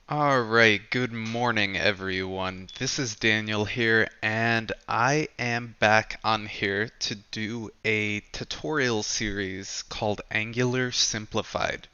All right, good morning, everyone. This is Daniel here, and I am back on here to do a tutorial series called Angular Simplified.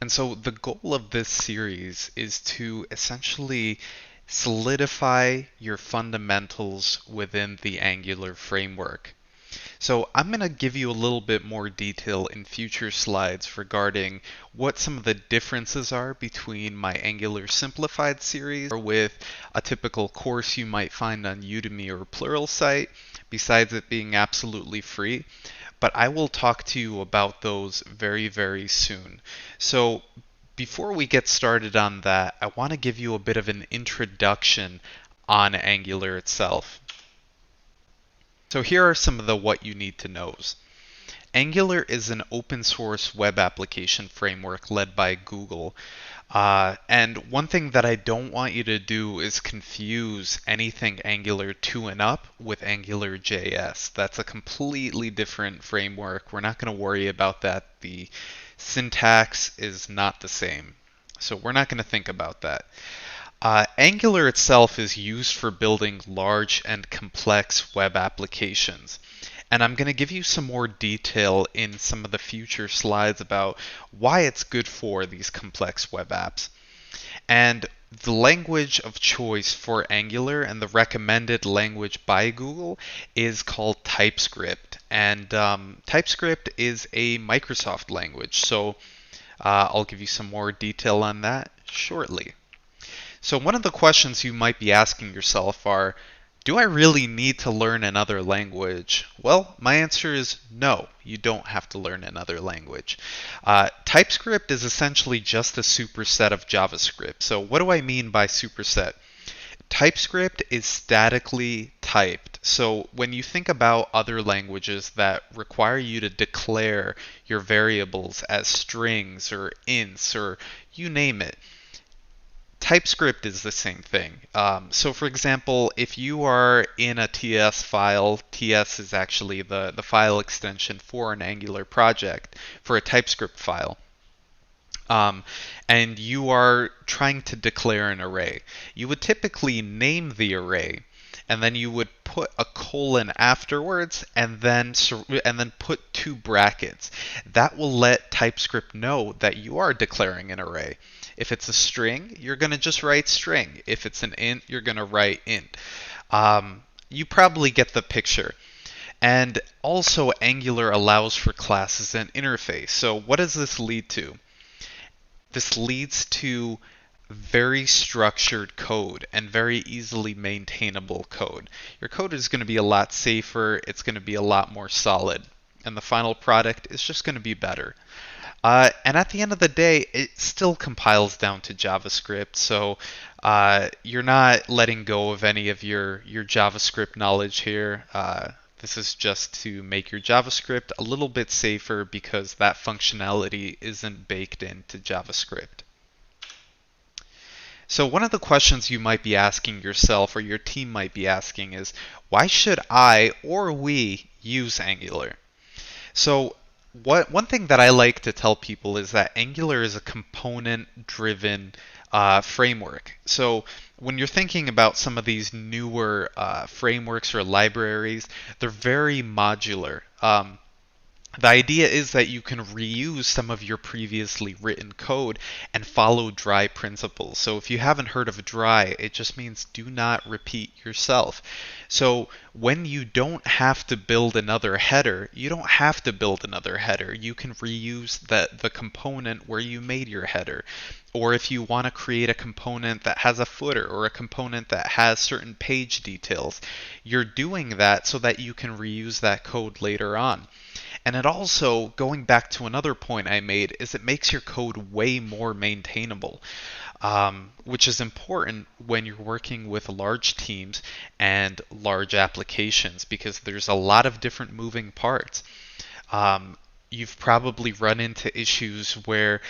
And so the goal of this series is to essentially solidify your fundamentals within the Angular framework. So I'm going to give you a little bit more detail in future slides regarding what some of the differences are between my Angular Simplified series or with a typical course you might find on Udemy or Pluralsight, besides it being absolutely free. But I will talk to you about those very, very soon. So before we get started on that, I want to give you a bit of an introduction on Angular itself. So here are some of the what you need to knows. Angular is an open source web application framework led by Google. And one thing that I don't want you to do is confuse anything Angular 2 and up with Angular JS. That's a completely different framework. We're not going to worry about that. The syntax is not the same. So we're not going to think about that. Angular itself is used for building large and complex web applications. And I'm going to give you some more detail in some of the future slides about why it's good for these complex web apps. And the language of choice for Angular and the recommended language by Google is called TypeScript. And TypeScript is a Microsoft language. So I'll give you some more detail on that shortly. So one of the questions you might be asking yourself are, do I really need to learn another language? Well, my answer is no, you don't have to learn another language. TypeScript is essentially just a superset of JavaScript. So what do I mean by superset? TypeScript is statically typed. So when you think about other languages that require you to declare your variables as strings or ints or you name it, TypeScript is the same thing. So for example, if you are in a TS file, TS is actually the file extension for an Angular project, for a TypeScript file, um, and you are trying to declare an array, you would typically name the array, and then you would put a colon afterwards and then put two brackets. That will let TypeScript know that you are declaring an array. If it's a string, you're going to just write string. If it's an int, you're going to write int. You probably get the picture. And also, Angular allows for classes and interface. So what does this lead to? This leads to very structured code and very easily maintainable code. Your code is going to be a lot safer, it's going to be a lot more solid, and the final product is just going to be better. And at the end of the day, it still compiles down to JavaScript, so you're not letting go of any of your JavaScript knowledge here. This is just to make your JavaScript a little bit safer because that functionality isn't baked into JavaScript. So one of the questions you might be asking yourself or your team might be asking is, why should I or we use Angular? So one thing that I like to tell people is that Angular is a component-driven framework. So when you're thinking about some of these newer frameworks or libraries, they're very modular. The idea is that you can reuse some of your previously written code and follow dry principles. So if you haven't heard of dry, it just means do not repeat yourself. So when you don't have to build another header, you don't have to build another header. You can reuse the component where you made your header. Or if you want to create a component that has a footer or a component that has certain page details, you're doing that so that you can reuse that code later on. And it also, going back to another point I made, is it makes your code way more maintainable, which is important when you're working with large teams and large applications because there's a lot of different moving parts. You've probably run into issues where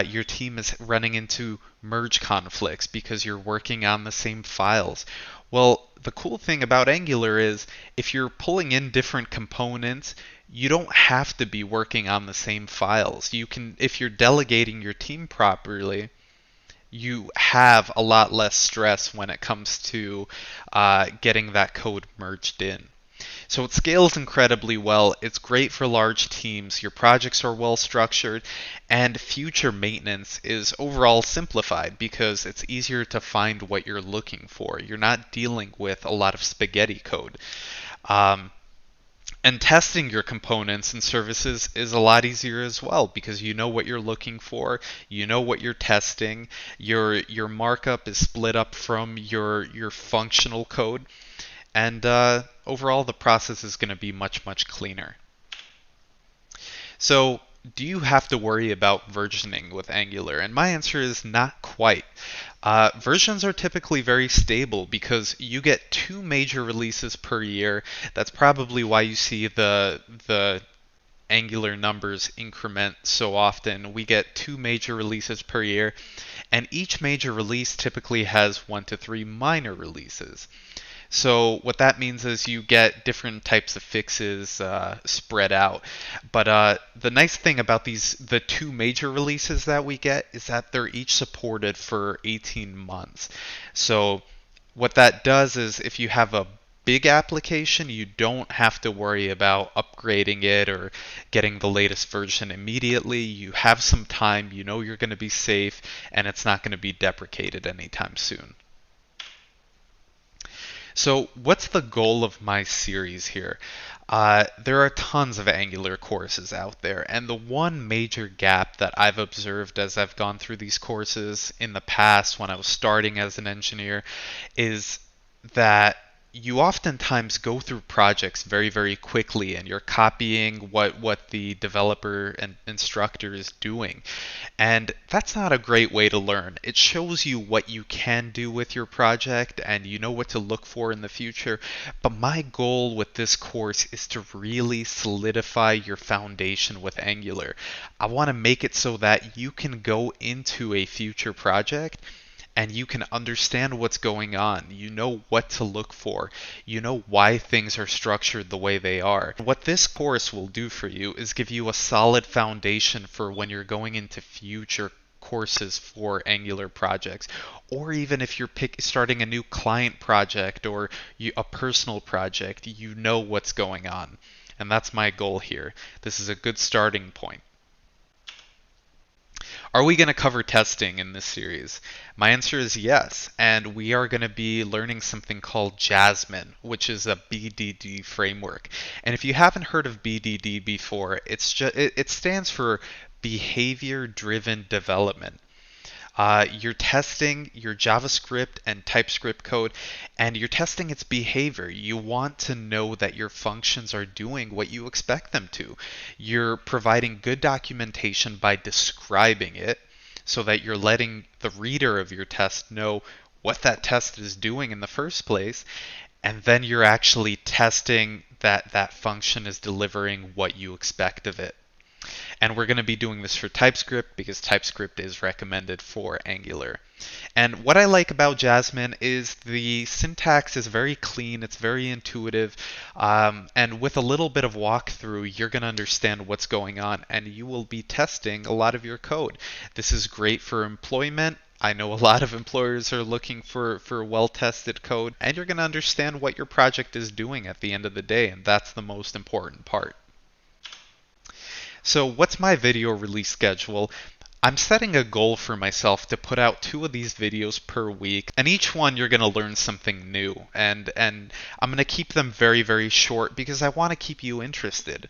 your team is running into merge conflicts because you're working on the same files. Well, the cool thing about Angular is if you're pulling in different components, you don't have to be working on the same files. You can, if you're delegating your team properly, you have a lot less stress when it comes to getting that code merged in. So it scales incredibly well. It's great for large teams. Your projects are well structured, and future maintenance is overall simplified because it's easier to find what you're looking for. You're not dealing with a lot of spaghetti code. Um, and testing your components and services is a lot easier as well because you know what you're looking for, you know what you're testing, your markup is split up from your functional code, and overall the process is going to be much cleaner. So, do you have to worry about versioning with Angular? And my answer is not quite. Versions are typically very stable because you get two major releases per year. That's probably why you see the Angular numbers increment so often. We get two major releases per year, and each major release typically has 1 to 3 minor releases. So what that means is you get different types of fixes spread out. But the nice thing about the two major releases that we get is that they're each supported for 18 months. So what that does is if you have a big application, you don't have to worry about upgrading it or getting the latest version immediately. You have some time, you know you're going to be safe, and it's not going to be deprecated anytime soon. So, what's the goal of my series here? There are tons of Angular courses out there, and the one major gap that I've observed as I've gone through these courses in the past when I was starting as an engineer is that you oftentimes go through projects very quickly and you're copying what the developer and instructor is doing. And that's not a great way to learn. It shows you what you can do with your project and you know what to look for in the future. But my goal with this course is to really solidify your foundation with Angular. I want to make it so that you can go into a future project and you can understand what's going on. You know what to look for. You know why things are structured the way they are. What this course will do for you is give you a solid foundation for when you're going into future courses for Angular projects, or even if you're starting a new client project or a personal project, you know what's going on. And that's my goal here. This is a good starting point. Are we going to cover testing in this series? My answer is yes, and we are going to be learning something called Jasmine, which is a BDD framework. And if you haven't heard of BDD before, it stands for Behavior Driven Development. You're testing your JavaScript and TypeScript code, and you're testing its behavior. You want to know that your functions are doing what you expect them to. You're providing good documentation by describing it so that you're letting the reader of your test know what that test is doing in the first place, and then you're actually testing that that function is delivering what you expect of it. And we're going to be doing this for TypeScript because TypeScript is recommended for Angular. And what I like about Jasmine is the syntax is very clean, it's very intuitive, and with a little bit of walkthrough, you're going to understand what's going on and you will be testing a lot of your code. This is great for employment. I know a lot of employers are looking for well-tested code, and you're going to understand what your project is doing at the end of the day, and that's the most important part. So what's my video release schedule? I'm setting a goal for myself to put out 2 of these videos per week, and each one you're going to learn something new. And I'm going to keep them very short because I want to keep you interested.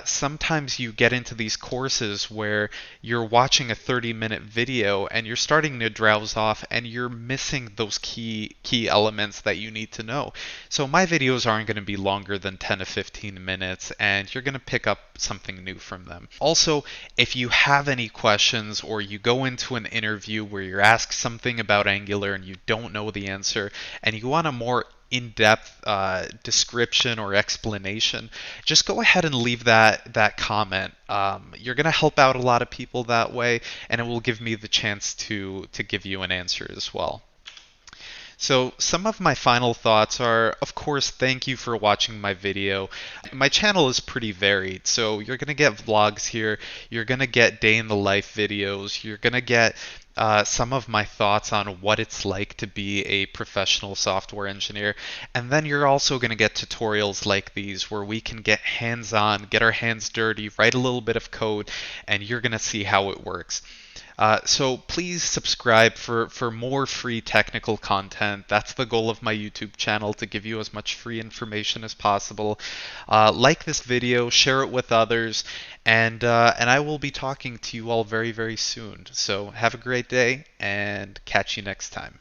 Sometimes you get into these courses where you're watching a 30-minute video and you're starting to drowse off and you're missing those key elements that you need to know. So my videos aren't going to be longer than 10 to 15 minutes and you're going to pick up something new from them. Also, if you have any questions or you go into an interview where you're asked something about Angular and you don't know the answer and you want a more in-depth description or explanation, just go ahead and leave that comment. You're going to help out a lot of people that way, and it will give me the chance to give you an answer as well. So some of my final thoughts are, of course, thank you for watching my video. My channel is pretty varied, so you're going to get vlogs here, you're going to get day in the life videos, you're going to get some of my thoughts on what it's like to be a professional software engineer. And then you're also going to get tutorials like these where we can get hands-on, get our hands dirty, write a little bit of code, and you're going to see how it works. So please subscribe for more free technical content. That's the goal of my YouTube channel, to give you as much free information as possible. Like this video, share it with others, and I will be talking to you all very, very soon. So have a great day and catch you next time.